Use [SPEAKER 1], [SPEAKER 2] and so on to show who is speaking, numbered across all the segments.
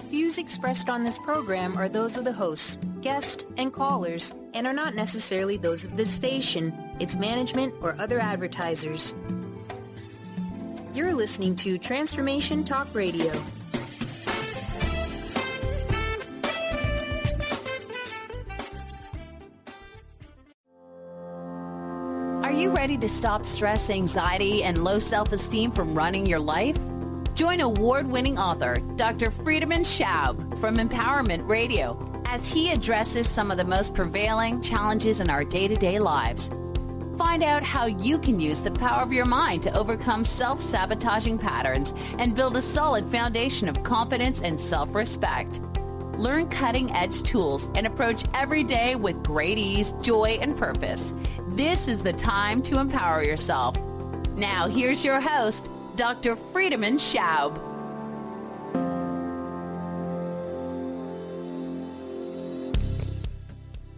[SPEAKER 1] Views expressed on this program are those of the hosts, guests, and callers, and are not necessarily those of this station, its management, or other advertisers. You're listening to Transformation Talk Radio. Are you ready to stop stress, anxiety, and low self-esteem from running your life? Join award-winning author Dr. Friedemann Schaub from Empowerment Radio as he addresses some of the most prevailing challenges in our day-to-day lives. Find out how you can use the power of your mind to overcome self-sabotaging patterns and build a solid foundation of confidence and self-respect. Learn cutting-edge tools and approach every day with great ease, joy, and purpose. This is the time to empower yourself. Now, here's your host, Dr. Friedemann Schaub.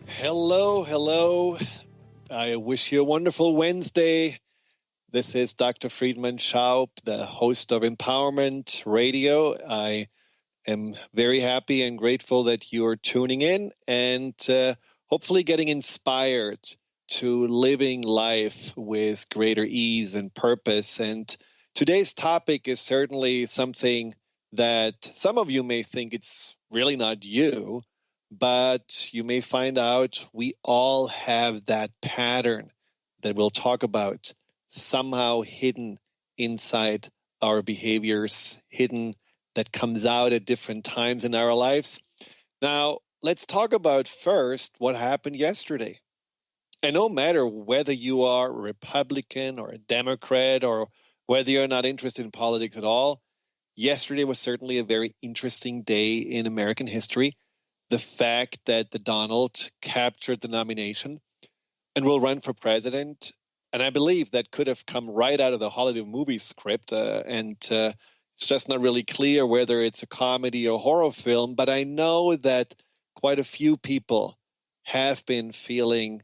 [SPEAKER 2] Hello. I wish you a wonderful Wednesday. This is Dr. Friedemann Schaub, the host of Empowerment Radio. I am very happy and grateful that you are tuning in and hopefully getting inspired to living life with greater ease and purpose. And today's topic is certainly something that some of you may think it's really not you, but you may find out we all have that pattern that we'll talk about somehow hidden inside our behaviors, hidden that comes out at different times in our lives. Now, let's talk about first what happened yesterday. And no matter whether you are a Republican or a Democrat or whether you're not interested in politics at all, yesterday was certainly a very interesting day in American history. The fact that the Donald captured the nomination and will run for president, and I believe that could have come right out of the Hollywood movie script, and it's just not really clear whether it's a comedy or horror film, but I know that quite a few people have been feeling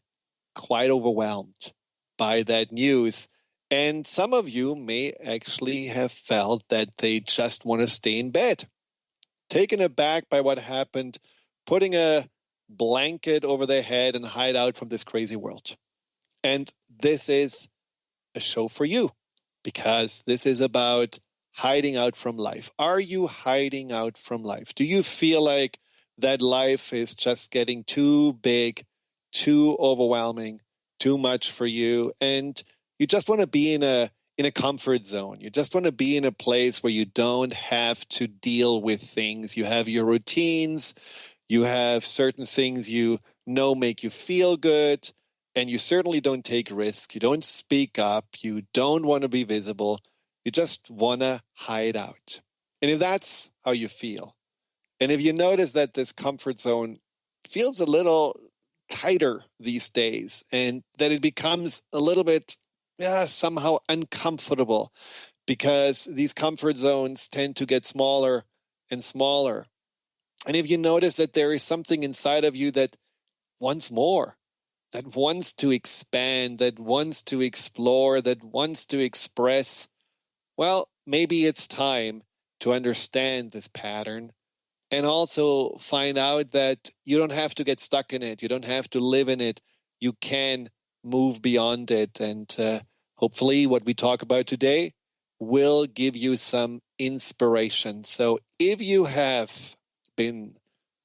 [SPEAKER 2] quite overwhelmed by that news. And some of you may actually have felt that they just want to stay in bed, taken aback by what happened, putting a blanket over their head and hide out from this crazy world. And this is a show for you because this is about hiding out from life. Are you hiding out from life? Do you feel like that life is just getting too big, too overwhelming, too much for you, and you just want to be in a comfort zone? You just want to be in a place where you don't have to deal with things. You have your routines, you have certain things you know make you feel good, and you certainly don't take risks. You don't speak up. You don't want to be visible. You just want to hide out. And if that's how you feel, and if you notice that this comfort zone feels a little tighter these days and that it becomes a little bit somehow uncomfortable because these comfort zones tend to get smaller and smaller. And if you notice that there is something inside of you that wants more, that wants to expand, that wants to explore, that wants to express, well, maybe it's time to understand this pattern and also find out that you don't have to get stuck in it. You don't have to live in it. You can move beyond it. And hopefully what we talk about today will give you some inspiration. So if you have been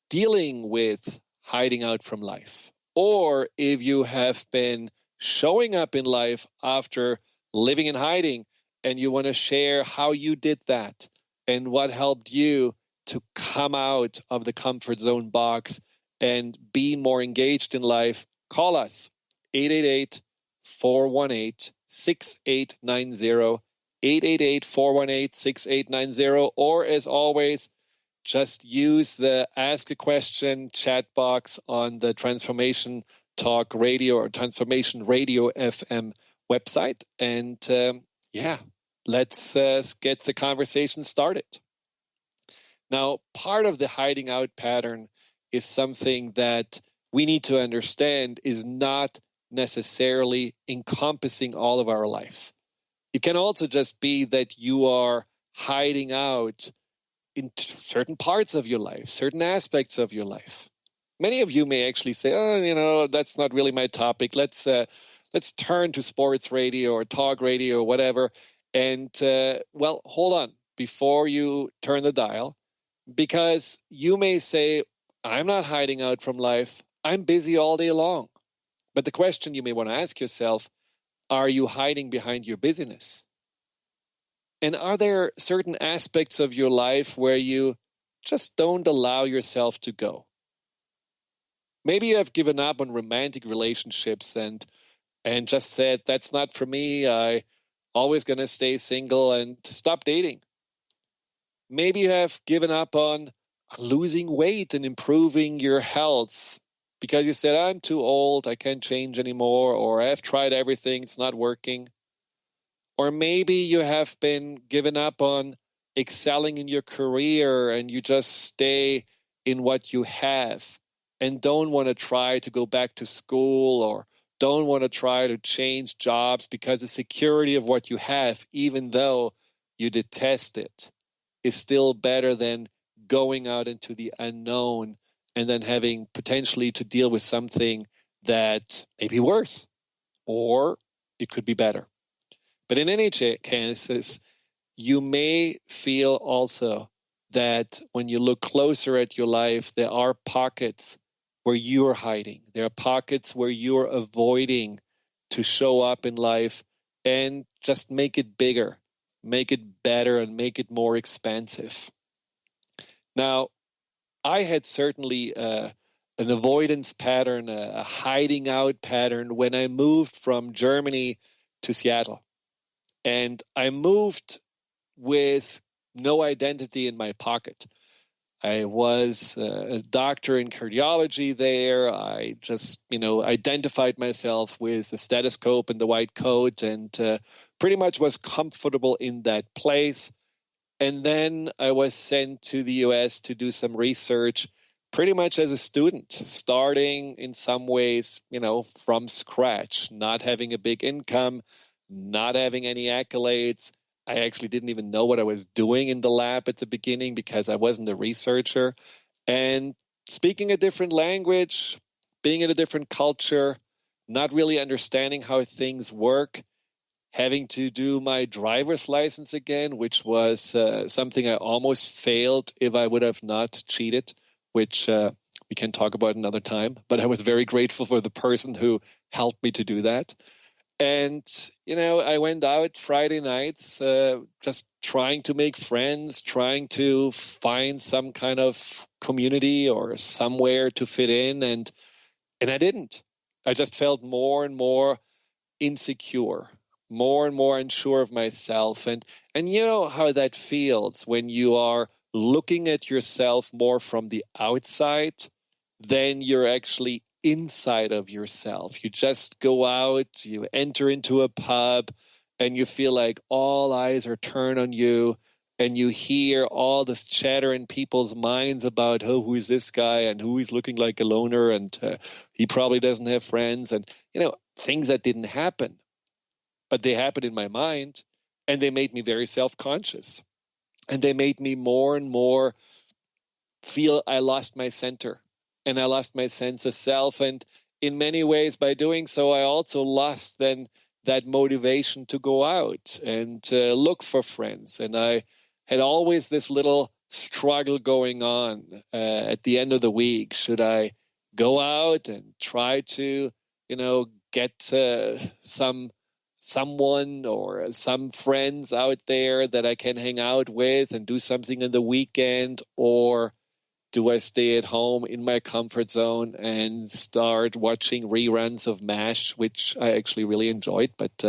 [SPEAKER 2] dealing with hiding out from life, or if you have been showing up in life after living in hiding and you want to share how you did that and what helped you to come out of the comfort zone box and be more engaged in life, call us 888-418-6890, 888-418-6890, or as always, just use the Ask a Question chat box on the Transformation Talk Radio or Transformation Radio FM website. And let's get the conversation started. Now, part of the hiding out pattern is something that we need to understand is not necessarily encompassing all of our lives. It can also just be that you are hiding out in certain parts of your life, certain aspects of your life. Many of you may actually say, oh, that's not really my topic. Let's turn to sports radio or talk radio or whatever. And, hold on before you turn the dial, because you may say, I'm not hiding out from life. I'm busy all day long. But the question you may want to ask yourself, are you hiding behind your busyness? And are there certain aspects of your life where you just don't allow yourself to go? Maybe you have given up on romantic relationships and just said, that's not for me. I always going to stay single and stop dating. Maybe you have given up on losing weight and improving your health because you said, I'm too old, I can't change anymore, or I've tried everything, it's not working. Or maybe you have been given up on excelling in your career and you just stay in what you have and don't want to try to go back to school or don't want to try to change jobs because the security of what you have, even though you detest it, is still better than going out into the unknown and then having potentially to deal with something that may be worse or it could be better. But in any case, you may feel also that when you look closer at your life, there are pockets where you're hiding. There are pockets where you're avoiding to show up in life and just make it bigger, make it better, and make it more expansive. Now, I had certainly an avoidance pattern, a hiding out pattern when I moved from Germany to Seattle. And I moved with no identity in my pocket. I was a doctor in cardiology there. I just, identified myself with the stethoscope and the white coat and pretty much was comfortable in that place. And then I was sent to the US to do some research pretty much as a student, starting in some ways, from scratch, not having a big income, not having any accolades. I actually didn't even know what I was doing in the lab at the beginning because I wasn't a researcher. And speaking a different language, being in a different culture, not really understanding how things work, having to do my driver's license again, which was something I almost failed if I would have not cheated, which we can talk about another time. But I was very grateful for the person who helped me to do that. And, I went out Friday nights just trying to make friends, trying to find some kind of community or somewhere to fit in. And I didn't. I just felt more and more insecure, more and more unsure of myself. And you know how that feels when you are looking at yourself more from the outside than you're actually inside of yourself. You just go out, you enter into a pub, and you feel like all eyes are turned on you, and you hear all this chatter in people's minds about, oh, who is this guy, and who is looking like a loner, and he probably doesn't have friends, and, things that didn't happen. But they happened in my mind, and they made me very self-conscious. And they made me more and more feel I lost my center. And I lost my sense of self. And in many ways, by doing so, I also lost then that motivation to go out and look for friends. And I had always this little struggle going on at the end of the week. Should I go out and try to, get someone or some friends out there that I can hang out with and do something on the weekend, or do I stay at home in my comfort zone and start watching reruns of MASH, which I actually really enjoyed, but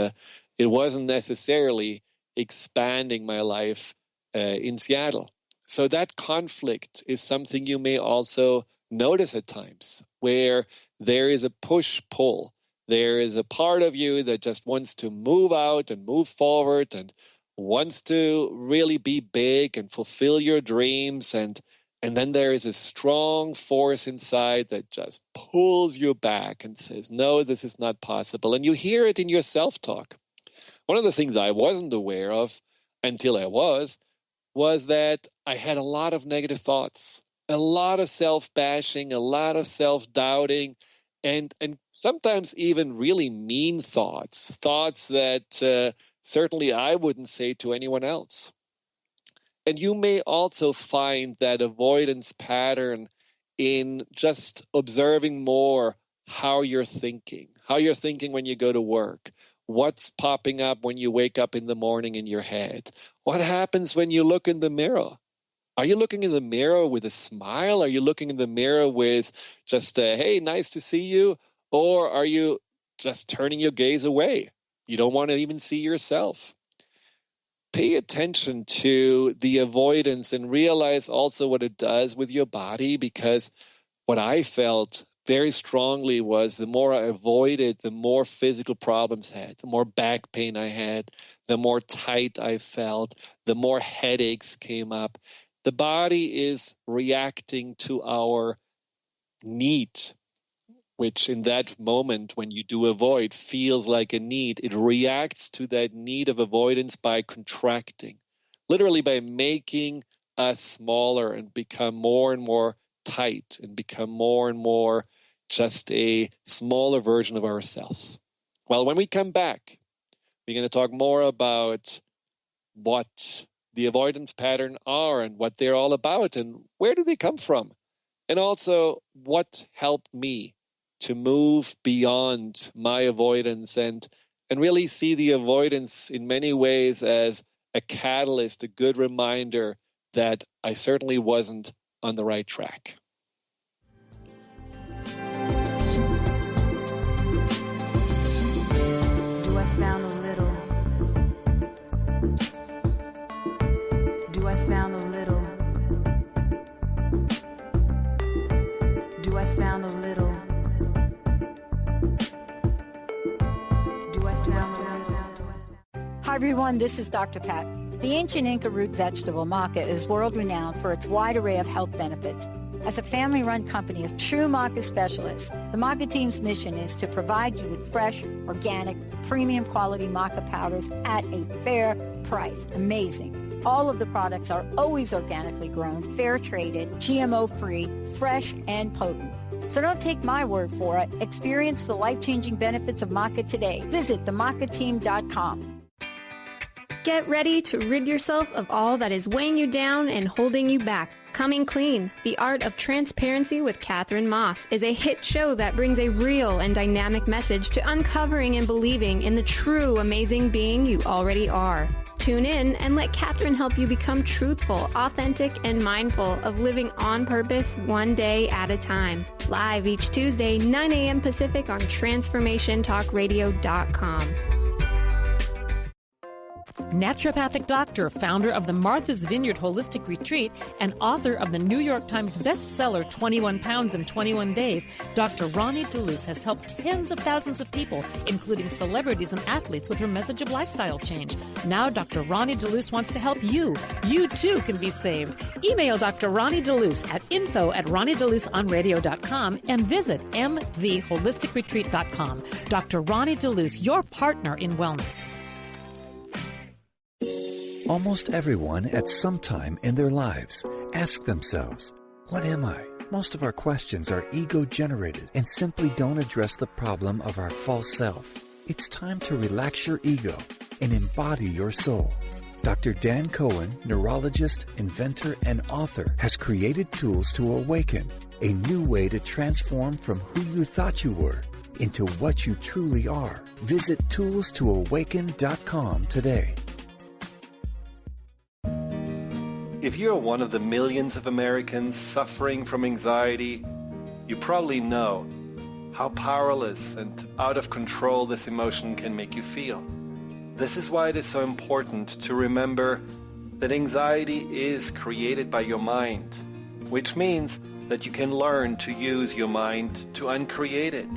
[SPEAKER 2] it wasn't necessarily expanding my life in Seattle. So that conflict is something you may also notice at times, where there is a push-pull. There is a part of you that just wants to move out and move forward and wants to really be big and fulfill your dreams, and then there is a strong force inside that just pulls you back and says, no, this is not possible. And you hear it in your self-talk. One of the things I wasn't aware of until I was was that I had a lot of negative thoughts, a lot of self-bashing, a lot of self-doubting, and sometimes even really mean thoughts that certainly I wouldn't say to anyone else. And you may also find that avoidance pattern in just observing more how you're thinking when you go to work, what's popping up when you wake up in the morning in your head, what happens when you look in the mirror. Are you looking in the mirror with a smile? Are you looking in the mirror with just a, hey, nice to see you? Or are you just turning your gaze away? You don't want to even see yourself. Pay attention to the avoidance and realize also what it does with your body, because what I felt very strongly was the more I avoided, the more physical problems I had, the more back pain I had, the more tight I felt, the more headaches came up. The body is reacting to our need, which in that moment when you do avoid feels like a need. It reacts to that need of avoidance by contracting, literally by making us smaller and become more and more tight and become more and more just a smaller version of ourselves. Well, when we come back, we're going to talk more about what the avoidance pattern are and what they're all about and where do they come from, and also what helped me to move beyond my avoidance and really see the avoidance in many ways as a catalyst, a good reminder that I certainly wasn't on the right track.
[SPEAKER 3] Do I sound a little? Do I sound a little? Do I sound a little? Do I sound a little?
[SPEAKER 4] Hi everyone, this is Dr. Pat. The ancient Inca root vegetable maca is world-renowned for its wide array of health benefits. As a family-run company of true maca specialists, the maca team's mission is to provide you with fresh, organic, premium quality maca powders at a fair price. Amazing. All of the products are always organically grown, fair-traded, GMO-free, fresh, and potent. So don't take my word for it. Experience the life-changing benefits of maca today. Visit themacateam.com.
[SPEAKER 5] Get ready to rid yourself of all that is weighing you down and holding you back. Coming Clean, The Art of Transparency with Catherine Moss is a hit show that brings a real and dynamic message to uncovering and believing in the true amazing being you already are. Tune in and let Catherine help you become truthful, authentic, and mindful of living on purpose one day at a time. Live each Tuesday, 9 a.m. Pacific on TransformationTalkRadio.com.
[SPEAKER 6] Naturopathic doctor, founder of the Martha's Vineyard Holistic Retreat, and author of the New York Times bestseller 21 Pounds in 21 Days, Dr. Ronnie DeLuce has helped tens of thousands of people, including celebrities and athletes, with her message of lifestyle change. Now Dr. Ronnie DeLuce wants to help you. You too can be saved. Email Dr. Ronnie DeLuce at info@ronniedeluceonradio.com and visit mtheholisticretreat.com. Dr. Ronnie DeLuce, your partner in wellness.
[SPEAKER 7] Almost everyone at some time in their lives ask themselves, what am I? Most of our questions are ego-generated and simply don't address the problem of our false self. It's time to relax your ego and embody your soul. Dr. Dan Cohen, neurologist, inventor, and author, has created tools to awaken, a new way to transform from who you thought you were into what you truly are. Visit toolstoawaken.com today.
[SPEAKER 8] If you're one of the millions of Americans suffering from anxiety, you probably know how powerless and out of control this emotion can make you feel. This is why it is so important to remember that anxiety is created by your mind, which means that you can learn to use your mind to uncreate it.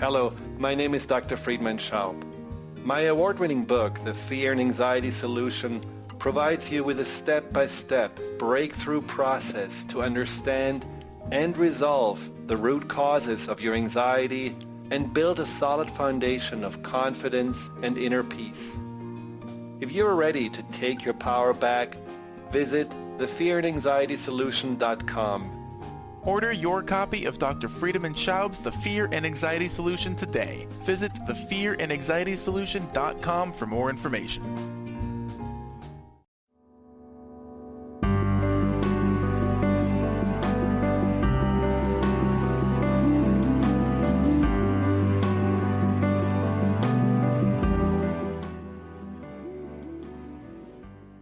[SPEAKER 8] Hello, my name is Dr. Friedemann Schaub. My award-winning book, The Fear and Anxiety Solution, provides you with a step-by-step breakthrough process to understand and resolve the root causes of your anxiety and build a solid foundation of confidence and inner peace. If you're ready to take your power back visit thefearandanxietysolution.com.
[SPEAKER 9] Order your copy of Dr. Friedemann Schaub's The Fear and Anxiety Solution today. Visit thefearandanxietysolution.com for more information.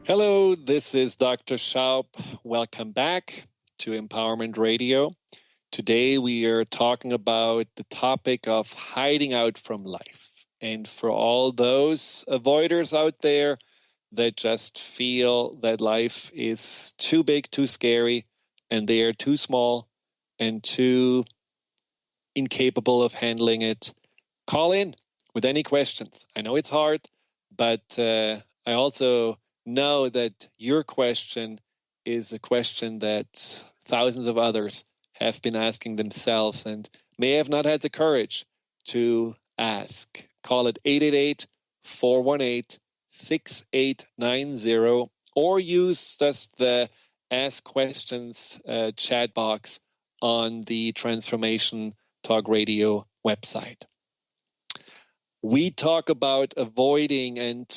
[SPEAKER 2] Hello, this is Dr. Schaub. Welcome back to Empowerment Radio. Today we are talking about the topic of hiding out from life. And for all those avoiders out there that just feel that life is too big, too scary, and they are too small and too incapable of handling it, call in with any questions. I know it's hard, but I also know that your question is a question that thousands of others have been asking themselves and may have not had the courage to ask. Call it 888-418-6890 or use just the Ask Questions chat box on the Transformation Talk Radio website. We talk about avoiding and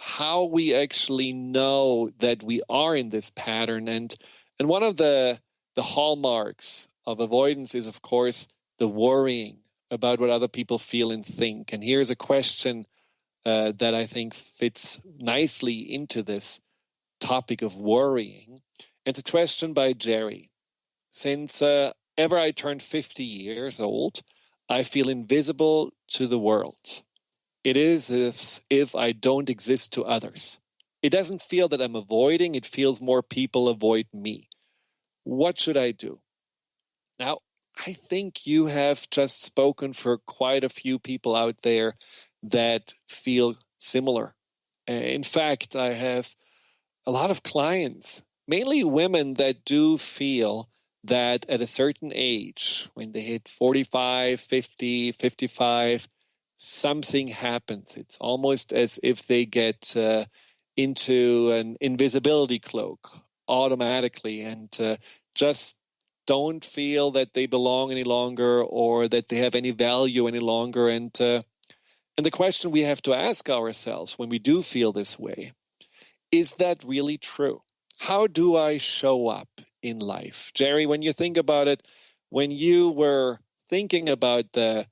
[SPEAKER 2] how we actually know that we are in this pattern. And one of the hallmarks of avoidance is, of course, the worrying about what other people feel and think. And here's a question that I think fits nicely into this topic of worrying. It's a question by Jerry. Since ever I turned 50 years old, I feel invisible to the world. It is as if I don't exist to others. It doesn't feel that I'm avoiding. It feels more people avoid me. What should I do? Now, I think you have just spoken for quite a few people out there that feel similar. In fact, I have a lot of clients, mainly women, that do feel that at a certain age, when they hit 45, 50, 55, something happens. It's almost as if they get into an invisibility cloak automatically and just don't feel that they belong any longer or that they have any value any longer. And the question we have to ask ourselves when we do feel this way, is that really true? How do I show up in life? Jerry, when you think about it, when you were thinking about the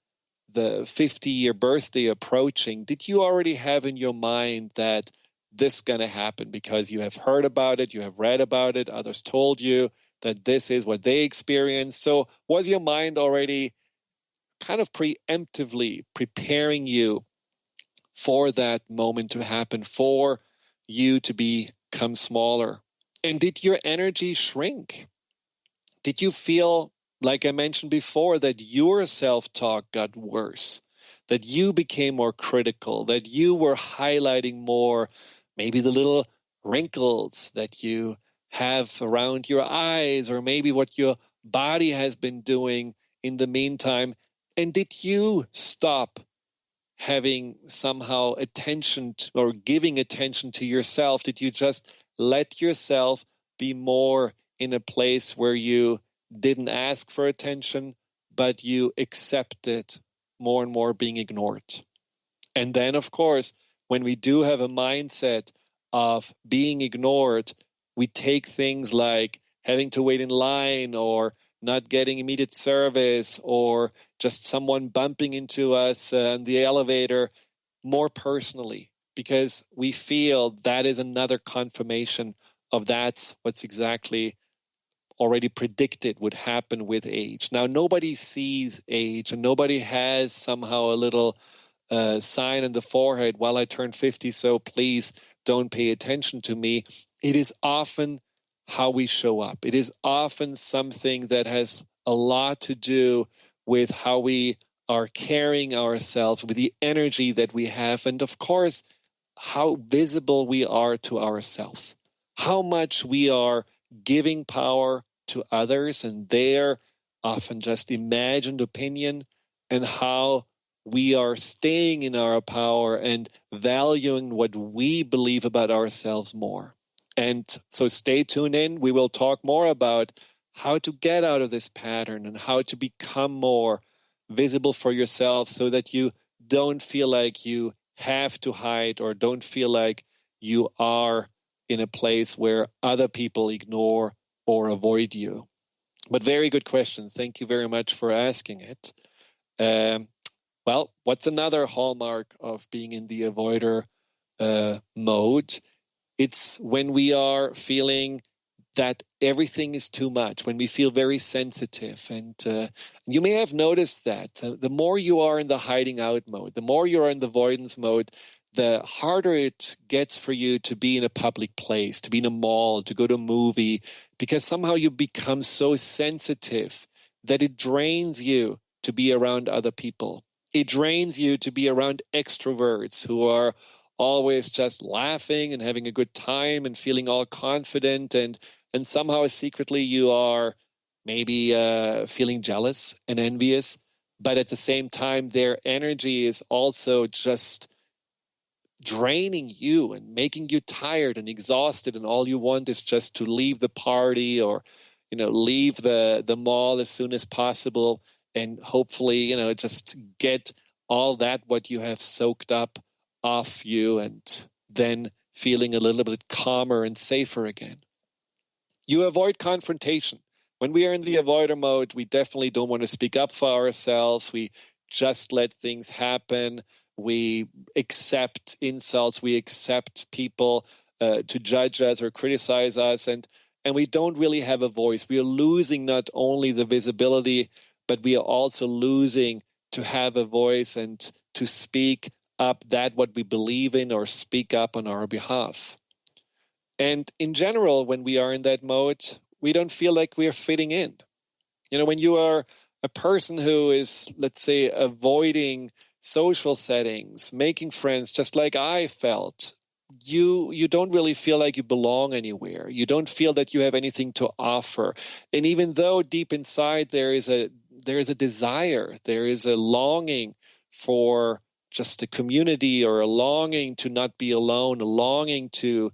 [SPEAKER 2] 50-year birthday approaching, did you already have in your mind that this is going to happen because you have heard about it, you have read about it, others told you that this is what they experienced? So was your mind already kind of preemptively preparing you for that moment to happen, for you to become smaller? And did your energy shrink? Did you feel, like I mentioned before, that your self-talk got worse, that you became more critical, that you were highlighting more maybe the little wrinkles that you have around your eyes, or maybe what your body has been doing in the meantime? And did you stop having somehow attention or giving attention to yourself? Did you just let yourself be more in a place where you didn't ask for attention, but you accepted more and more being ignored? And then, of course, when we do have a mindset of being ignored, we take things like having to wait in line or not getting immediate service or just someone bumping into us in the elevator more personally, because we feel that is another confirmation of that's what's exactly already predicted would happen with age. Now, nobody sees age and nobody has somehow a little sign in the forehead, while I turn 50, so please don't pay attention to me. It is often how we show up. It is often something that has a lot to do with how we are carrying ourselves, with the energy that we have, and of course, how visible we are to ourselves, how much we are giving power to others and their often just imagined opinion, and how we are staying in our power and valuing what we believe about ourselves more. And so stay tuned in. We will talk more about how to get out of this pattern and how to become more visible for yourself so that you don't feel like you have to hide or don't feel like you are in a place where other people ignore or avoid you. But very good questions. Thank you very much for asking it. Well, what's another hallmark of being in the avoider mode? It's when we are feeling that everything is too much, when we feel very sensitive. And you may have noticed that the more you are in the hiding out mode, the more you are in the avoidance mode, the harder it gets for you to be in a public place, to be in a mall, to go to a movie, because somehow you become so sensitive that it drains you to be around other people. It drains you to be around extroverts who are always just laughing and having a good time and feeling all confident, and somehow secretly you are maybe feeling jealous and envious, but at the same time their energy is also just draining you and making you tired and exhausted, and all you want is just to leave the party or leave the mall as soon as possible and hopefully just get all that what you have soaked up off you and then feeling a little bit calmer and safer again. You avoid confrontation. When we are in the avoider mode, we definitely don't want to speak up for ourselves. We just let things happen. We accept insults. We accept people to judge us or criticize us. And we don't really have a voice. We are losing not only the visibility, but we are also losing to have a voice and to speak up that what we believe in or speak up on our behalf. And in general, when we are in that mode, we don't feel like we are fitting in. When you are a person who is, let's say, avoiding social settings, making friends, just like I felt, you don't really feel like you belong anywhere. You don't feel that you have anything to offer. And even though deep inside there is a desire, there is a longing for just a community or a longing to not be alone, a longing to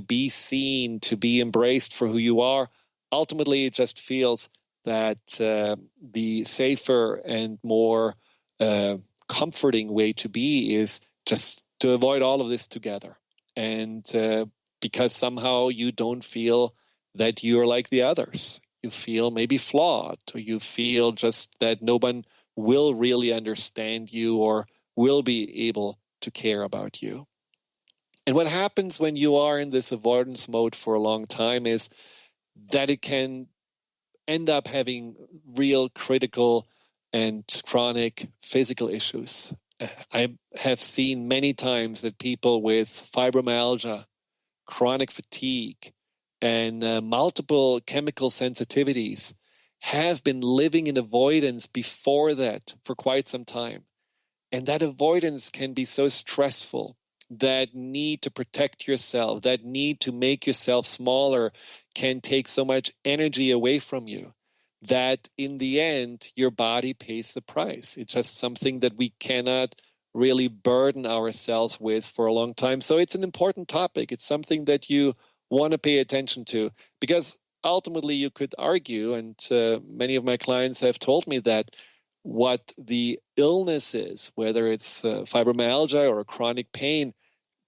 [SPEAKER 2] be seen, to be embraced for who you are, ultimately it just feels that the safer and more comforting way to be is just to avoid all of this together. And because somehow you don't feel that you're like the others. You feel maybe flawed, or you feel just that no one will really understand you or will be able to care about you. And what happens when you are in this avoidance mode for a long time is that it can end up having real critical and chronic physical issues. I have seen many times that people with fibromyalgia, chronic fatigue, and multiple chemical sensitivities have been living in avoidance before that for quite some time. And that avoidance can be so stressful. That need to protect yourself, that need to make yourself smaller can take so much energy away from you that in the end, your body pays the price. It's just something that we cannot really burden ourselves with for a long time. So it's an important topic. It's something that you want to pay attention to, because ultimately you could argue, and many of my clients have told me that what the illness is, whether it's fibromyalgia or a chronic pain,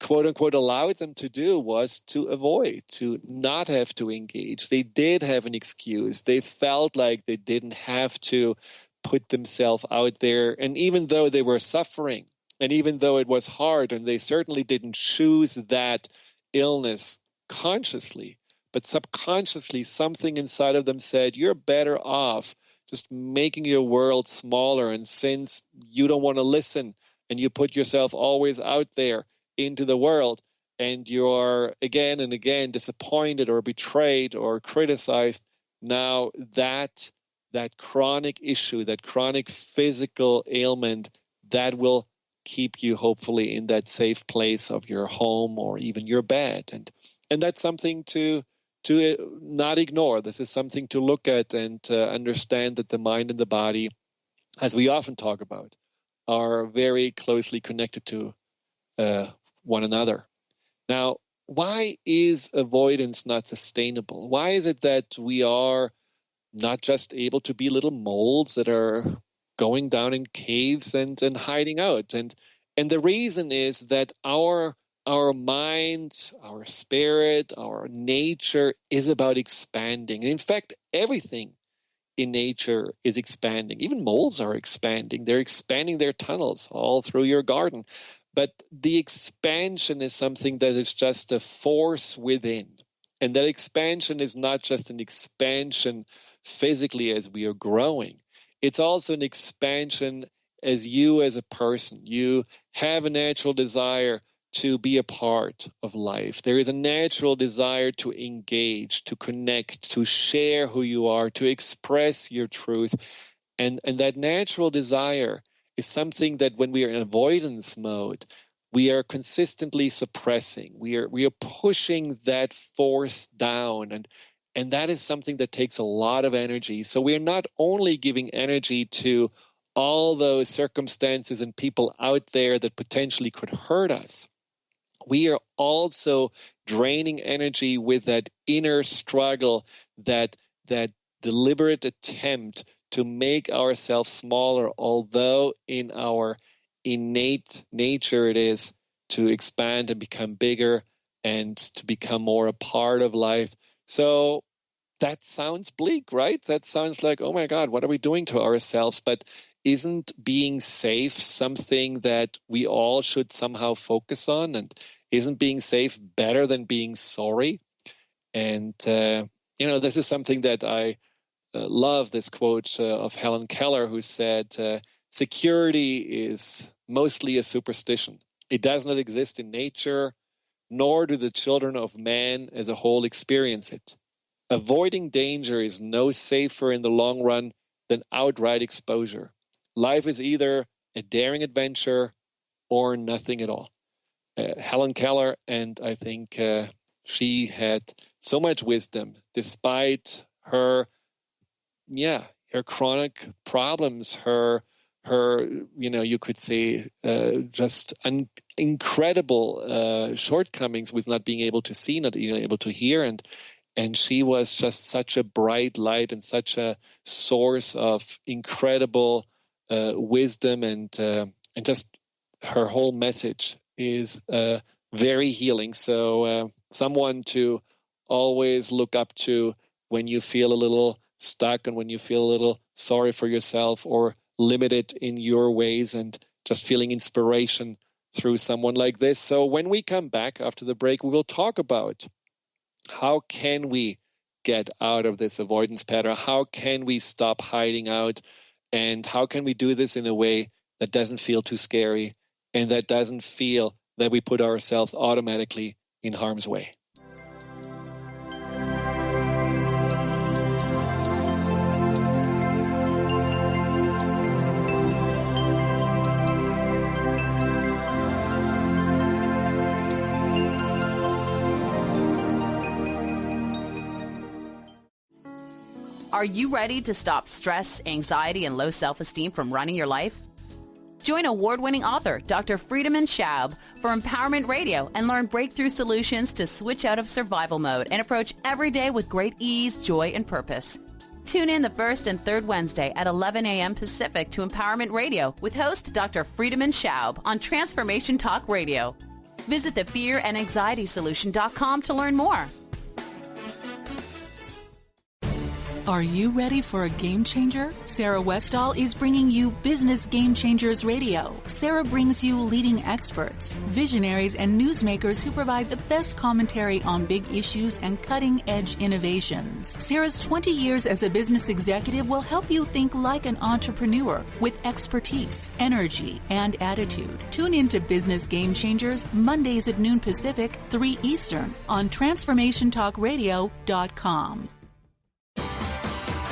[SPEAKER 2] quote unquote, allowed them to do was to avoid, to not have to engage. They did have an excuse. They felt like they didn't have to put themselves out there. And even though they were suffering, and even though it was hard, and they certainly didn't choose that illness consciously, but subconsciously something inside of them said, you're better off just making your world smaller. And since you don't want to listen and you put yourself always out there into the world, and you're again and again disappointed or betrayed or criticized, now that chronic issue, that chronic physical ailment, that will keep you hopefully in that safe place of your home or even your bed. And that's something to not ignore. This is something to look at and understand that the mind and the body, as we often talk about, are very closely connected to one another. Now, why is avoidance not sustainable? Why is it that we are not just able to be little moles that are going down in caves and hiding out? And the reason is that our mind, our spirit, our nature is about expanding. And in fact, everything in nature is expanding. Even moles are expanding. They're expanding their tunnels all through your garden. But the expansion is something that is just a force within. And that expansion is not just an expansion physically as we are growing. It's also an expansion as you as a person. You have a natural desire to be a part of life. There is a natural desire to engage, to connect, to share who you are, to express your truth. And that natural desire is something that when we are in avoidance mode, we are consistently suppressing. We are pushing that force down. And that is something that takes a lot of energy. So we're not only giving energy to all those circumstances and people out there that potentially could hurt us, we are also draining energy with that inner struggle, that deliberate attempt to make ourselves smaller, although in our innate nature it is to expand and become bigger and to become more a part of life. So that sounds bleak, right? That sounds like, oh my God, what are we doing to ourselves? But isn't being safe something that we all should somehow focus on? And isn't being safe better than being sorry? And, this is something that I love, this quote of Helen Keller, who said, security is mostly a superstition. It does not exist in nature, nor do the children of man as a whole experience it. Avoiding danger is no safer in the long run than outright exposure. Life is either a daring adventure or nothing at all. Helen Keller, and I think she had so much wisdom despite her chronic problems, her you could say just incredible shortcomings with not being able to see, not being able to hear, and she was just such a bright light and such a source of incredible wisdom, and just her whole message is very healing. So someone to always look up to when you feel a little stuck and when you feel a little sorry for yourself or limited in your ways, and just feeling inspiration through someone like this. So when we come back after the break, we will talk about how can we get out of this avoidance pattern? How can we stop hiding out? And how can we do this in a way that doesn't feel too scary and that doesn't feel that we put ourselves automatically in harm's way?
[SPEAKER 1] Are you ready to stop stress, anxiety, and low self-esteem from running your life? Join award-winning author Dr. Friedemann Schaub for Empowerment Radio and learn breakthrough solutions to switch out of survival mode and approach every day with great ease, joy, and purpose. Tune in the first and third Wednesday at 11 a.m. Pacific to Empowerment Radio with host Dr. Friedemann Schaub on Transformation Talk Radio. Visit thefearandanxietysolution.com to learn more.
[SPEAKER 10] Are you ready for a game changer? Sarah Westall is bringing you Business Game Changers Radio. Sarah brings you leading experts, visionaries, and newsmakers who provide the best commentary on big issues and cutting-edge innovations. Sarah's 20 years as a business executive will help you think like an entrepreneur with expertise, energy, and attitude. Tune in to Business Game Changers Mondays at noon Pacific, 3 Eastern on TransformationTalkRadio.com.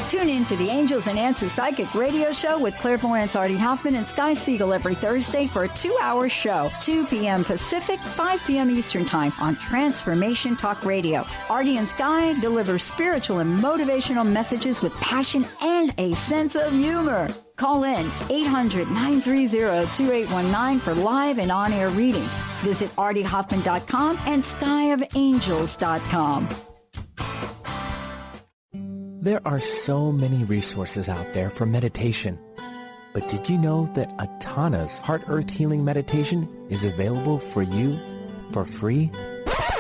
[SPEAKER 4] Tune in to the Angels and Answers Psychic Radio Show with clairvoyants Artie Hoffman and Sky Siegel every Thursday for a 2-hour show, 2 p.m. Pacific, 5 p.m. Eastern Time on Transformation Talk Radio. Artie and Sky deliver spiritual and motivational messages with passion and a sense of humor. Call in 800-930-2819 for live and on-air readings. Visit artiehoffman.com and skyofangels.com.
[SPEAKER 11] There are so many resources out there for meditation. But did you know that Atana's Heart Earth Healing Meditation is available for you for free?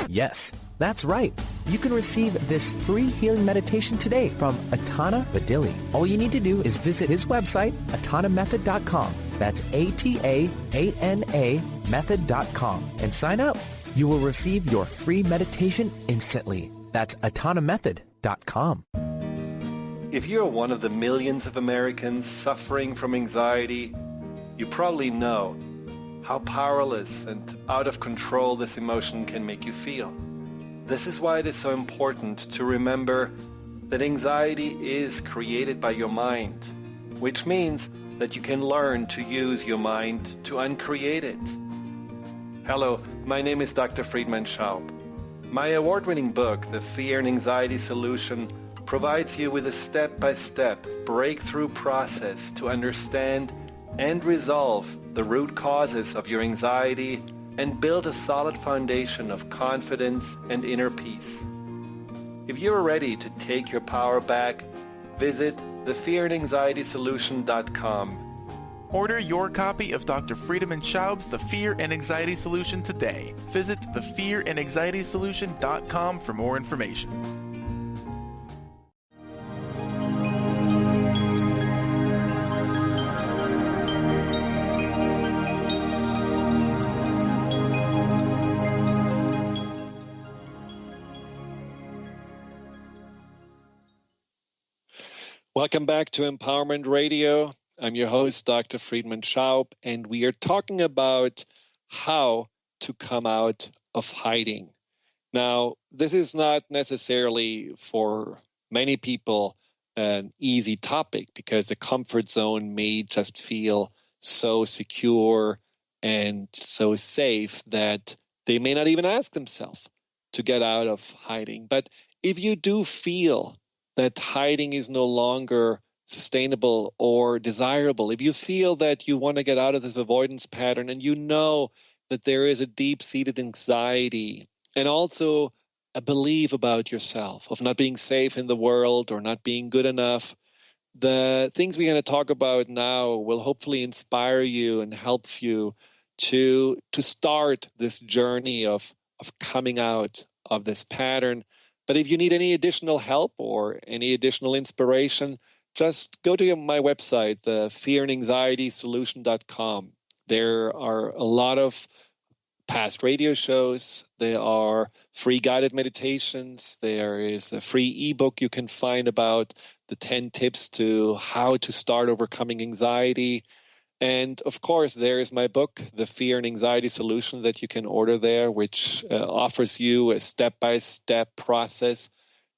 [SPEAKER 11] Yes, that's right. You can receive this free healing meditation today from Atana Badili. All you need to do is visit his website, atanamethod.com. That's ATAANA method.com and sign up. You will receive your free meditation instantly. That's atanamethod.com.
[SPEAKER 8] If you're one of the millions of Americans suffering from anxiety, you probably know how powerless and out of control this emotion can make you feel. This is why it is so important to remember that anxiety is created by your mind, which means that you can learn to use your mind to uncreate it. Hello, my name is Dr. Friedemann Schaub. My award-winning book, The Fear and Anxiety Solution, provides you with a step-by-step breakthrough process to understand and resolve the root causes of your anxiety and build a solid foundation of confidence and inner peace. If you're ready to take your power back, visit thefearandanxietysolution.com.
[SPEAKER 9] Order your copy of Dr. Friedemann Schaub's The Fear and Anxiety Solution today. Visit thefearandanxietysolution.com for more information.
[SPEAKER 2] Welcome back to Empowerment Radio. I'm your host, Dr. Friedemann Schaub, and we are talking about how to come out of hiding. Now, this is not necessarily for many people an easy topic because the comfort zone may just feel so secure and so safe that they may not even ask themselves to get out of hiding. But if you do feel that hiding is no longer sustainable or desirable, if you feel that you want to get out of this avoidance pattern and you know that there is a deep-seated anxiety and also a belief about yourself of not being safe in the world or not being good enough, the things we're going to talk about now will hopefully inspire you and help you to start this journey of coming out of this pattern. But if you need any additional help or any additional inspiration, just go to my website, thefearandanxietysolution.com. There are a lot of past radio shows. There are free guided meditations. There is a free ebook you can find about the 10 tips to how to start overcoming anxiety. And of course, there is my book, The Fear and Anxiety Solution, that you can order there, which offers you a step-by-step process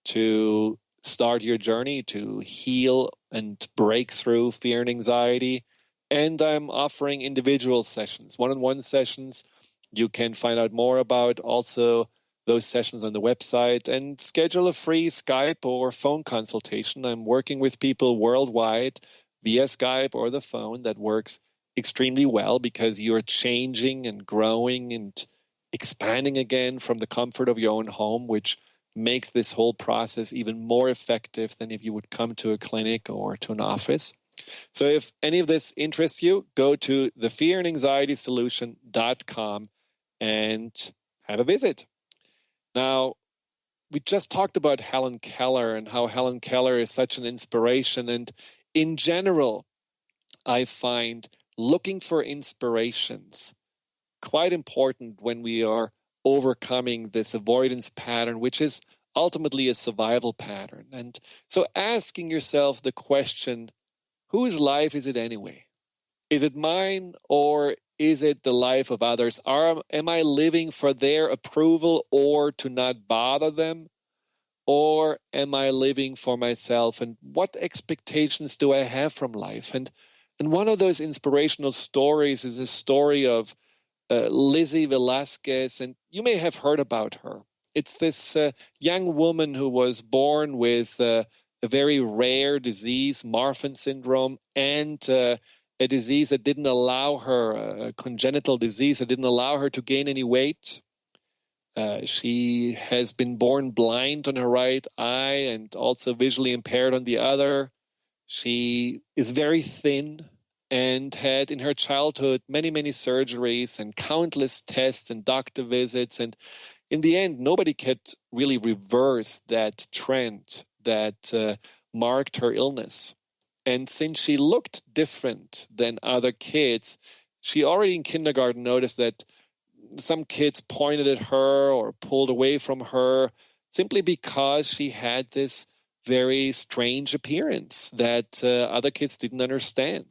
[SPEAKER 2] to start your journey to heal and break through fear and anxiety. And I'm offering individual sessions, one-on-one sessions. You can find out more about also those sessions on the website and schedule a free Skype or phone consultation. I'm working with people worldwide via Skype or the phone. That works extremely well because you're changing and growing and expanding again from the comfort of your own home, which makes this whole process even more effective than if you would come to a clinic or to an office. So if any of this interests you, go to thefearandanxietysolution.com and have a visit. Now, we just talked about Helen Keller and how Helen Keller is such an inspiration. And in general, I find looking for inspirations quite important when we are overcoming this avoidance pattern, which is ultimately a survival pattern. And so asking yourself the question, whose life is it anyway? Is it mine or is it the life of others? Am I living for their approval or to not bother them? Or am I living for myself? And what expectations do I have from life? And one of those inspirational stories is a story of Lizzie Velasquez, and you may have heard about her. It's this young woman who was born with a very rare disease, Marfan syndrome, and a disease that didn't allow her, a congenital disease that didn't allow her to gain any weight. She has been born blind on her right eye and also visually impaired on the other. She is very thin and had in her childhood many, many surgeries and countless tests and doctor visits. And in the end, nobody could really reverse that trend that marked her illness. And since she looked different than other kids, she already in kindergarten noticed that some kids pointed at her or pulled away from her simply because she had this very strange appearance that other kids didn't understand.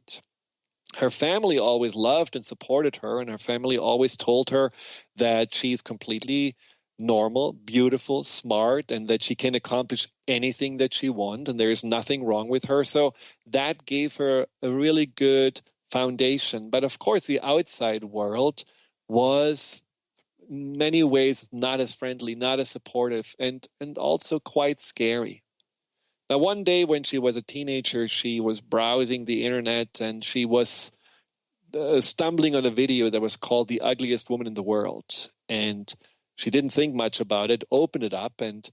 [SPEAKER 2] Her family always loved and supported her, and her family always told her that she's completely normal, beautiful, smart, and that she can accomplish anything that she wants, and there's nothing wrong with her. So that gave her a really good foundation. But of course, the outside world was in many ways not as friendly, not as supportive, and also quite scary. Now, one day when she was a teenager, she was browsing the internet and she was stumbling on a video that was called The Ugliest Woman in the World. And she didn't think much about it, opened it up, and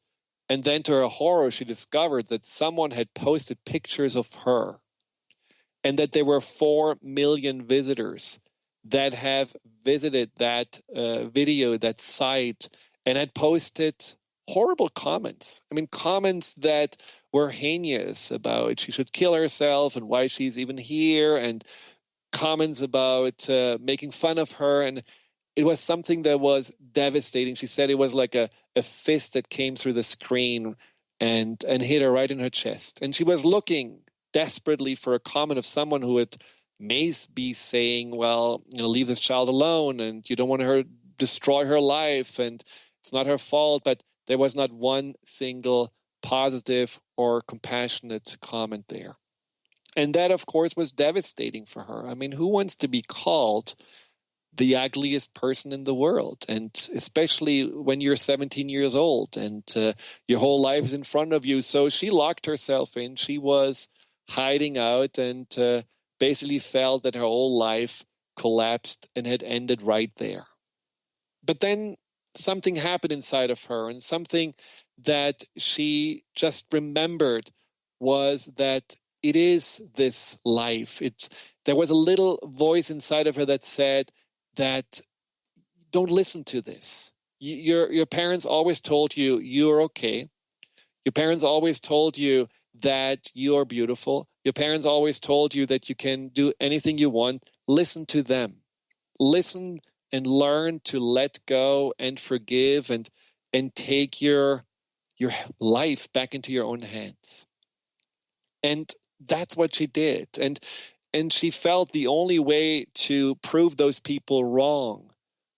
[SPEAKER 2] then to her horror, she discovered that someone had posted pictures of her and that there were 4 million visitors that have visited that video, that site, and had posted horrible comments. I mean, comments that were heinous about she should kill herself and why she's even here, and comments about making fun of her. And it was something that was devastating. She said it was like a fist that came through the screen and hit her right in her chest. And she was looking desperately for a comment of someone who would may be saying, well, leave this child alone and you don't want her to destroy her life and it's not her fault. But there was not one single positive or compassionate comment there. And that, of course, was devastating for her. I mean, who wants to be called the ugliest person in the world? And especially when you're 17 years old and your whole life is in front of you. So she locked herself in. She was hiding out and basically felt that her whole life collapsed and had ended right there. But then something happened inside of her, and something that she just remembered was that it is this life. There was a little voice inside of her that said that don't listen to this. Your parents always told you you're okay. Your parents always told you that you're beautiful. Your parents always told you that you can do anything you want. Listen to them. Listen and learn to let go and forgive and take your life back into your own hands. And that's what she did. And she felt the only way to prove those people wrong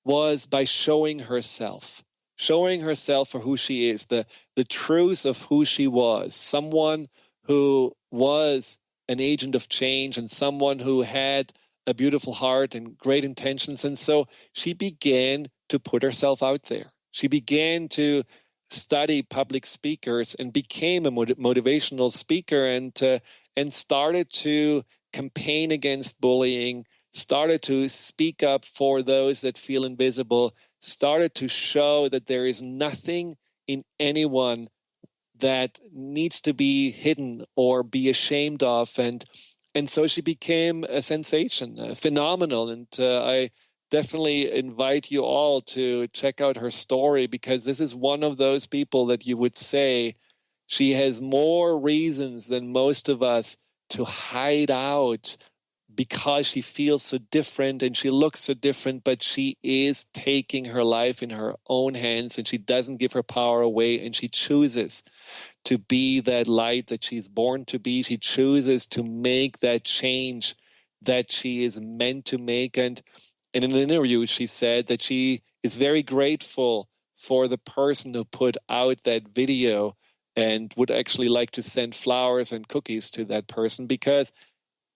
[SPEAKER 2] was by showing herself for who she is, the truth of who she was, someone who was an agent of change and someone who had a beautiful heart and great intentions. And so she began to put herself out there. She began to study public speakers and became a motivational speaker and started to campaign against bullying, started to speak up for those that feel invisible, started to show that there is nothing in anyone that needs to be hidden or be ashamed of. And so she became a sensation, phenomenal. And I definitely invite you all to check out her story, because this is one of those people that you would say she has more reasons than most of us to hide out because she feels so different and she looks so different, but she is taking her life in her own hands and she doesn't give her power away, and she chooses to be that light that she's born to be. She chooses to make that change that she is meant to make. And in an interview, she said that she is very grateful for the person who put out that video and would actually like to send flowers and cookies to that person, because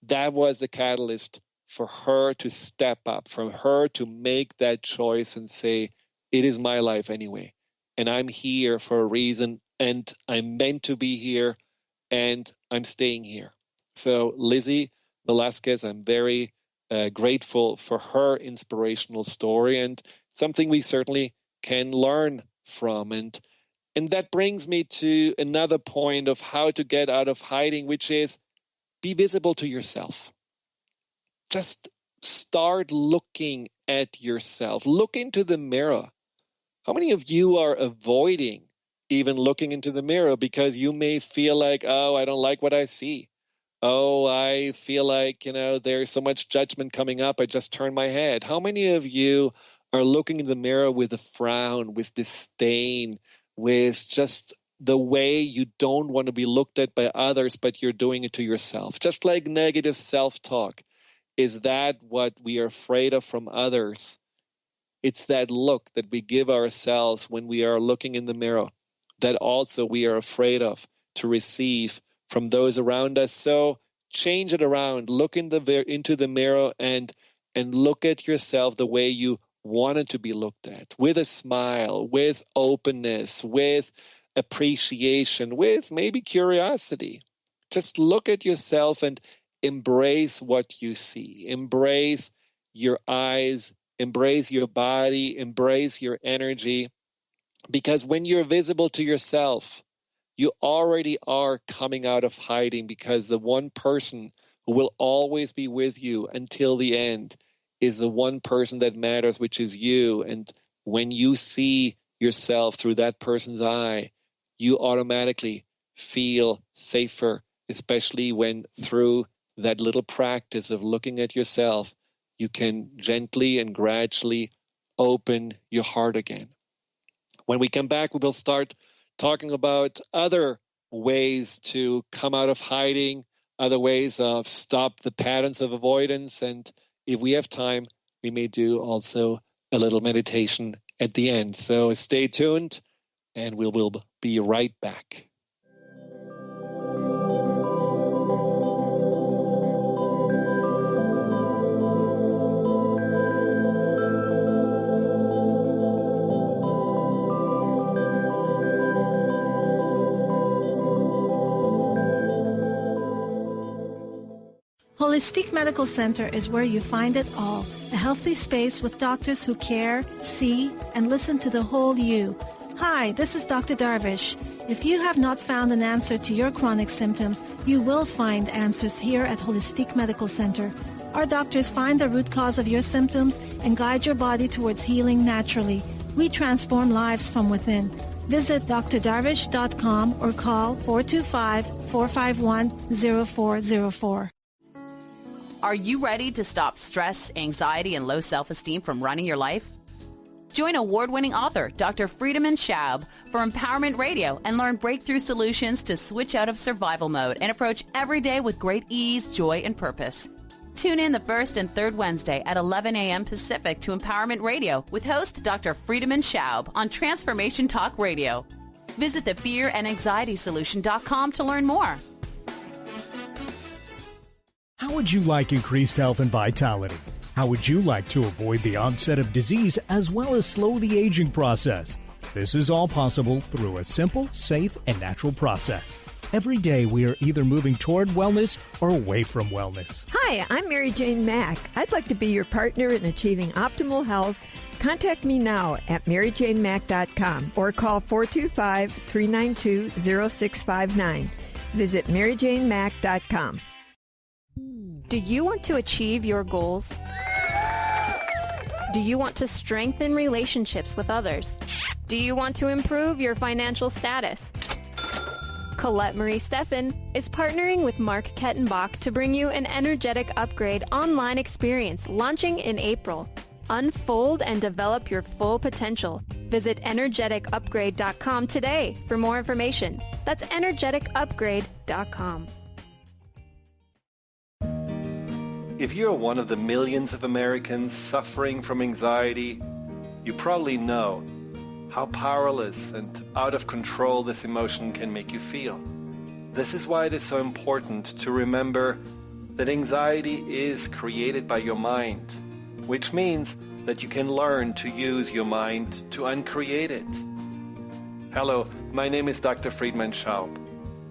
[SPEAKER 2] that was the catalyst for her to step up, for her to make that choice and say, it is my life anyway, and I'm here for a reason, and I'm meant to be here, and I'm staying here. So Lizzie Velasquez, I'm very grateful for her inspirational story and something we certainly can learn from. And that brings me to another point of how to get out of hiding, which is be visible to yourself. Just start looking at yourself. Look into the mirror. How many of you are avoiding even looking into the mirror because you may feel like, oh, I don't like what I see. Oh, I feel like, there's so much judgment coming up, I just turn my head. How many of you are looking in the mirror with a frown, with disdain, with just the way you don't want to be looked at by others, but you're doing it to yourself? Just like negative self-talk. Is that what we are afraid of from others? It's that look that we give ourselves when we are looking in the mirror that also we are afraid of to receive from those around us. So change it around. Look into the mirror and look at yourself the way you want it to be looked at, with a smile, with openness, with appreciation, with maybe curiosity. Just look at yourself and embrace what you see. Embrace your eyes, embrace your body, embrace your energy. Because when you're visible to yourself, you already are coming out of hiding, because the one person who will always be with you until the end is the one person that matters, which is you. And when you see yourself through that person's eye, you automatically feel safer, especially when through that little practice of looking at yourself, you can gently and gradually open your heart again. When we come back, we will start talking about other ways to come out of hiding, other ways of stop the patterns of avoidance. And if we have time, we may do also a little meditation at the end. So stay tuned and we will be right back.
[SPEAKER 12] Holistic Medical Center is where you find it all. A healthy space with doctors who care, see, and listen to the whole you. Hi, this is Dr. Darvish. If you have not found an answer to your chronic symptoms, you will find answers here at Holistic Medical Center. Our doctors find the root cause of your symptoms and guide your body towards healing naturally. We transform lives from within. Visit drdarvish.com or call 425-451-0404.
[SPEAKER 1] Are you ready to stop stress, anxiety, and low self-esteem from running your life? Join award-winning author Dr. Friedemann Schaub for Empowerment Radio and learn breakthrough solutions to switch out of survival mode and approach every day with great ease, joy, and purpose. Tune in the first and third Wednesday at 11 a.m. Pacific to Empowerment Radio with host Dr. Friedemann Schaub on Transformation Talk Radio. Visit thefearandanxietysolution.com to learn more.
[SPEAKER 13] How would you like increased health and vitality? How would you like to avoid the onset of disease as well as slow the aging process? This is all possible through a simple, safe, and natural process. Every day we are either moving toward wellness or away from wellness.
[SPEAKER 14] Hi, I'm Mary Jane Mack. I'd like to be your partner in achieving optimal health. Contact me now at maryjanemack.com or call 425-392-0659. Visit maryjanemack.com.
[SPEAKER 5] Do you want to achieve your goals? Do you want to strengthen relationships with others? Do you want to improve your financial status? Colette Marie Steffen is partnering with Mark Kettenbach to bring you an energetic upgrade online experience launching in April. Unfold and develop your full potential. Visit energeticupgrade.com today for more information. That's energeticupgrade.com.
[SPEAKER 8] If you're one of the millions of Americans suffering from anxiety, you probably know how powerless and out of control this emotion can make you feel. This is why it is so important to remember that anxiety is created by your mind, which means that you can learn to use your mind to uncreate it. Hello, my name is Dr. Friedemann Schaub.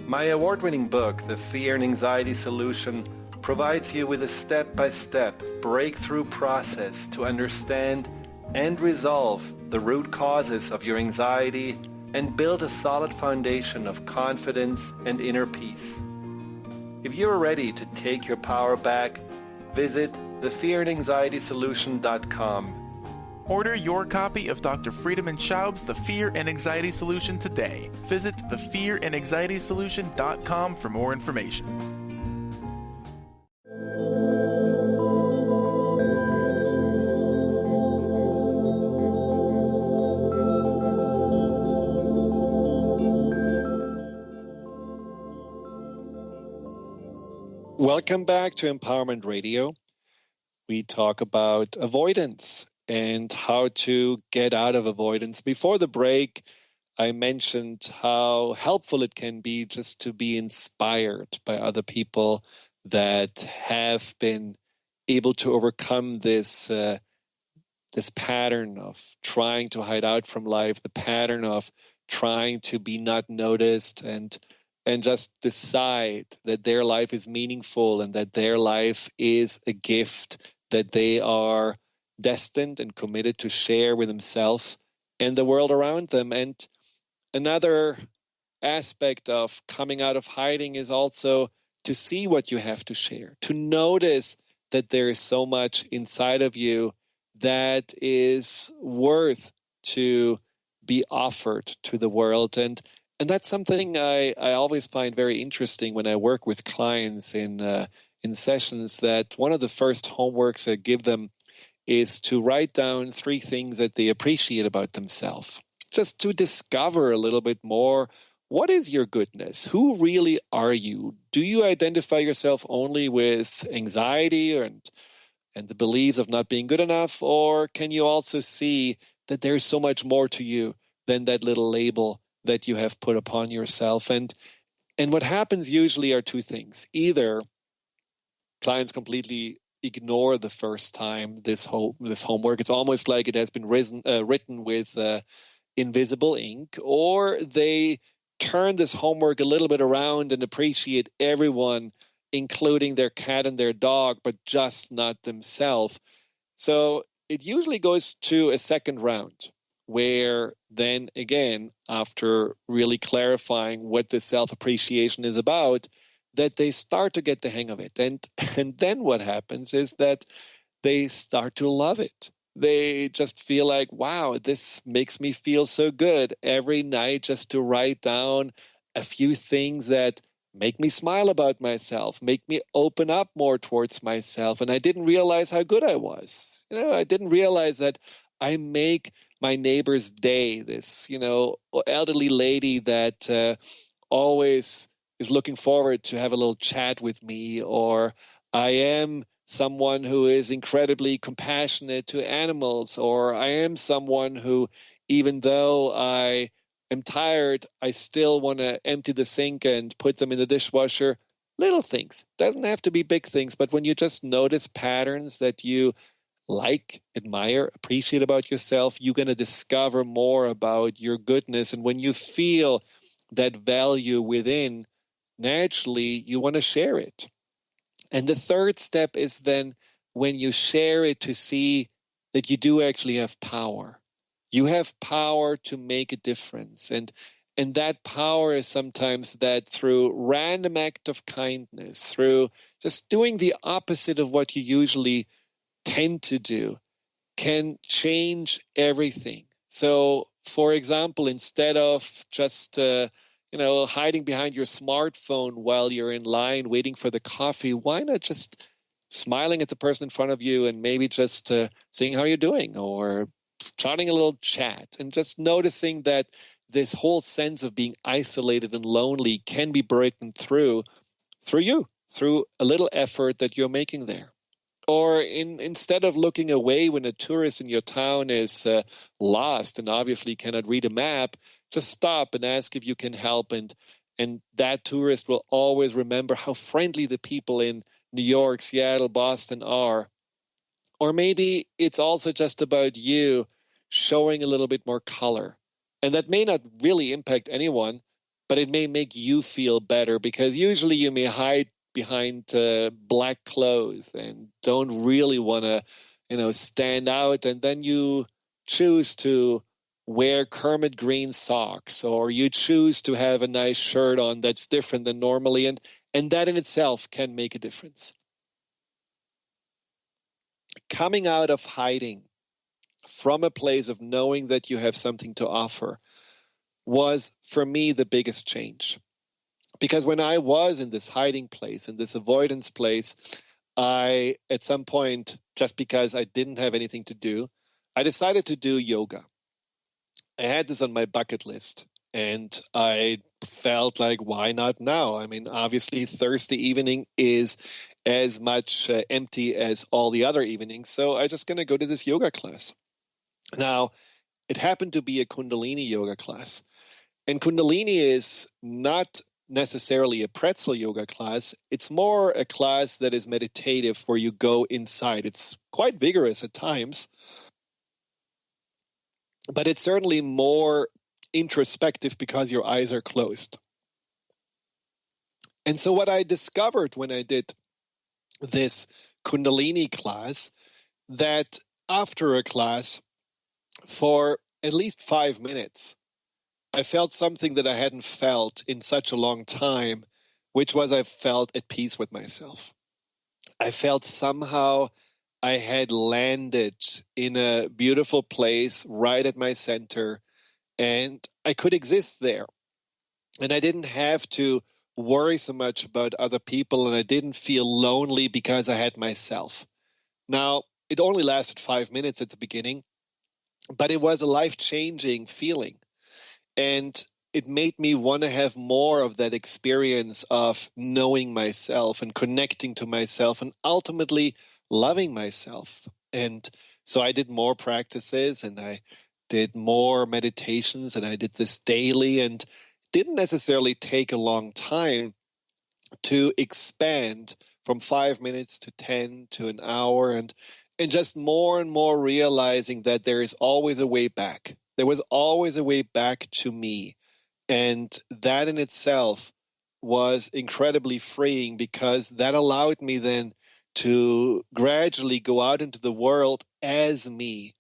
[SPEAKER 8] My award-winning book, The Fear and Anxiety Solution, provides you with a step-by-step breakthrough process to understand and resolve the root causes of your anxiety and build a solid foundation of confidence and inner peace. If you're ready to take your power back, visit thefearandanxietysolution.com.
[SPEAKER 9] Order your copy of Dr. Friedemann Schaub's The Fear and Anxiety Solution today. Visit thefearandanxietysolution.com for more information.
[SPEAKER 2] Welcome back to Empowerment Radio. We talk about avoidance and how to get out of avoidance. Before the break, I mentioned how helpful it can be just to be inspired by other people that have been able to overcome this pattern of trying to hide out from life, the pattern of trying to be not noticed, and just decide that their life is meaningful and that their life is a gift that they are destined and committed to share with themselves and the world around them. And another aspect of coming out of hiding is also to see what you have to share, to notice that there is so much inside of you that is worth to be offered to the world. And that's something I always find very interesting when I work with clients in sessions, that one of the first homeworks I give them is to write down 3 things that they appreciate about themselves, just to discover a little bit more. What is your goodness? Who really are you? Do you identify yourself only with anxiety and the beliefs of not being good enough? Or can you also see that there's so much more to you than that little label that you have put upon yourself? And what happens usually are 2 things. Either clients completely ignore the first time this homework. It's almost like it has been written with invisible ink, or they turn this homework a little bit around and appreciate everyone, including their cat and their dog, but just not themselves. So it usually goes to a second round, where then again, after really clarifying what the self-appreciation is about, that they start to get the hang of it. And then what happens is that they start to love it. They just feel like, wow, this makes me feel so good every night, just to write down a few things that make me smile about myself, make me open up more towards myself. And I didn't realize how good I was. I didn't realize that I make my neighbor's day, this, elderly lady that always is looking forward to have a little chat with me, or I am someone who is incredibly compassionate to animals, or I am someone who, even though I am tired, I still want to empty the sink and put them in the dishwasher. Little things. Doesn't have to be big things, but when you just notice patterns that you like, admire, appreciate about yourself, you're going to discover more about your goodness. And when you feel that value within, naturally, you want to share it. And the third step is then when you share it, to see that you do actually have power. You have power to make a difference. And that power is sometimes that through random act of kindness, through just doing the opposite of what you usually tend to do, can change everything. So, for example, instead of just hiding behind your smartphone while you're in line waiting for the coffee, why not just smiling at the person in front of you and maybe just seeing how you're doing, or starting a little chat, and just noticing that this whole sense of being isolated and lonely can be broken through you, through a little effort that you're making there. Or instead of looking away when a tourist in your town is lost and obviously cannot read a map, just stop and ask if you can help. And that tourist will always remember how friendly the people in New York, Seattle, Boston are. Or maybe it's also just about you showing a little bit more color. And that may not really impact anyone, but it may make you feel better, because usually you may hide behind black clothes and don't really want to, stand out. And then you choose to wear Kermit green socks, or you choose to have a nice shirt on that's different than normally. And that in itself can make a difference. Coming out of hiding from a place of knowing that you have something to offer was, for me, the biggest change. Because when I was in this hiding place, in this avoidance place, I, at some point, just because I didn't have anything to do, I decided to do yoga. I had this on my bucket list, and I felt like, why not now? I mean, obviously, Thursday evening is as much empty as all the other evenings, so I'm just going to go to this yoga class. Now, it happened to be a Kundalini yoga class, and Kundalini is not necessarily a pretzel yoga class. It's more a class that is meditative, where you go inside. It's quite vigorous at times, but it's certainly more introspective because your eyes are closed. And so what I discovered when I did this Kundalini class, that after a class, for at least 5 minutes, I felt something that I hadn't felt in such a long time, which was I felt at peace with myself. I felt somehow I had landed in a beautiful place right at my center, and I could exist there. And I didn't have to worry so much about other people, and I didn't feel lonely because I had myself. Now, it only lasted 5 minutes at the beginning, but it was a life-changing feeling. And it made me want to have more of that experience of knowing myself and connecting to myself and ultimately loving myself. And so I did more practices, and I did more meditations, and I did this daily, and didn't necessarily take a long time to expand from 5 minutes to 10 to an hour, and just more and more realizing that there is always a way back. There was always a way back to me. And that in itself was incredibly freeing, because that allowed me then to gradually go out into the world as me,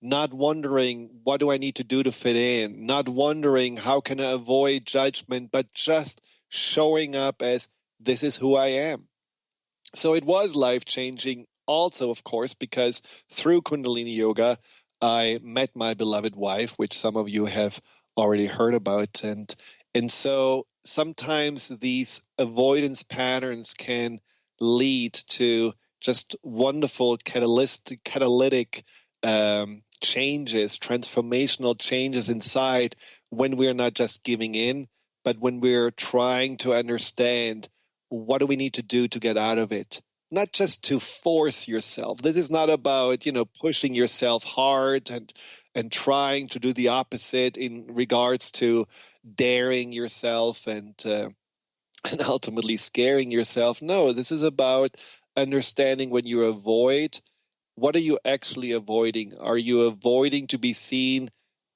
[SPEAKER 2] not wondering what do I need to do to fit in, not wondering how can I avoid judgment, but just showing up as this is who I am. So it was life-changing also, of course, because through Kundalini Yoga, I met my beloved wife, which some of you have already heard about. And so sometimes these avoidance patterns can lead to just wonderful catalytic changes, transformational changes inside, when we're not just giving in, but when we're trying to understand what do we need to do to get out of it. Not just to force yourself. This is not about, pushing yourself hard and trying to do the opposite in regards to daring yourself and ultimately scaring yourself. No, this is about understanding when you avoid, what are you actually avoiding? Are you avoiding to be seen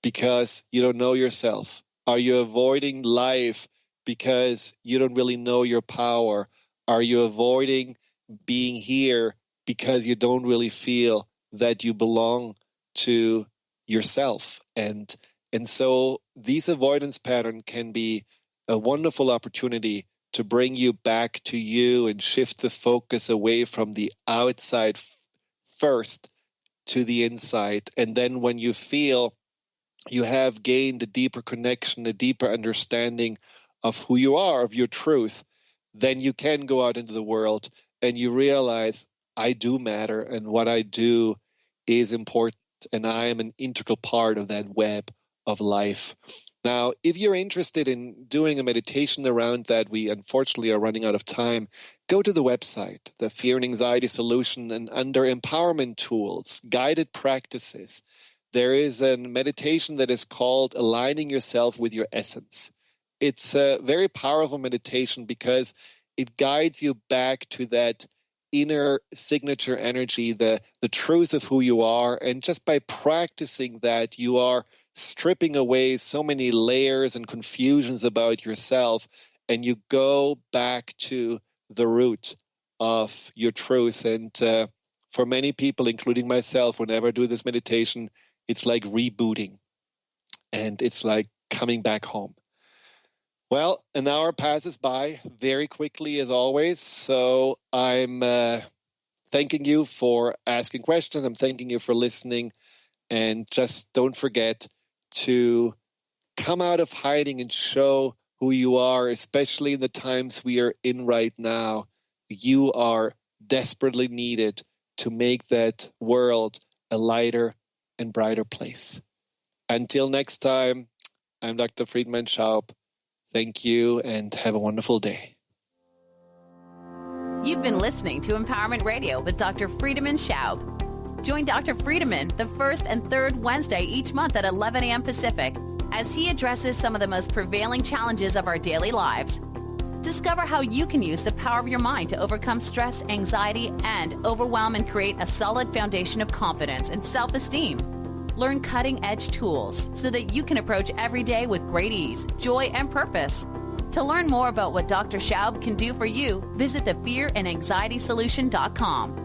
[SPEAKER 2] because you don't know yourself? Are you avoiding life because you don't really know your power? Are you avoiding being here because you don't really feel that you belong to yourself? And so these avoidance patterns can be a wonderful opportunity to bring you back to you and shift the focus away from the outside first to the inside. And then when you feel you have gained a deeper connection, a deeper understanding of who you are, of your truth, then you can go out into the world and you realize, I do matter, and what I do is important, and I am an integral part of that web of life. Now, if you're interested in doing a meditation around that, we unfortunately are running out of time, go to the website, the Fear and Anxiety Solution, and under Empowerment Tools, Guided Practices, there is a meditation that is called Aligning Yourself with Your Essence. It's a very powerful meditation because it guides you back to that inner signature energy, the truth of who you are. And just by practicing that, you are stripping away so many layers and confusions about yourself, and you go back to the root of your truth. And for many people, including myself, whenever I do this meditation, it's like rebooting, and it's like coming back home. Well, an hour passes by very quickly, as always. So I'm thanking you for asking questions. I'm thanking you for listening. And just don't forget to come out of hiding and show who you are, especially in the times we are in right now. You are desperately needed to make that world a lighter and brighter place. Until next time, I'm Dr. Friedemann Schaub. Thank you and have a wonderful day.
[SPEAKER 1] You've been listening to Empowerment Radio with Dr. Friedemann Schaub. Join Dr. Friedemann the first and third Wednesday each month at 11 a.m. Pacific as he addresses some of the most prevailing challenges of our daily lives. Discover how you can use the power of your mind to overcome stress, anxiety, and overwhelm and create a solid foundation of confidence and self-esteem. Learn cutting-edge tools so that you can approach every day with great ease, joy, and purpose. To learn more about what Dr. Schaub can do for you, visit thefearandanxietysolution.com.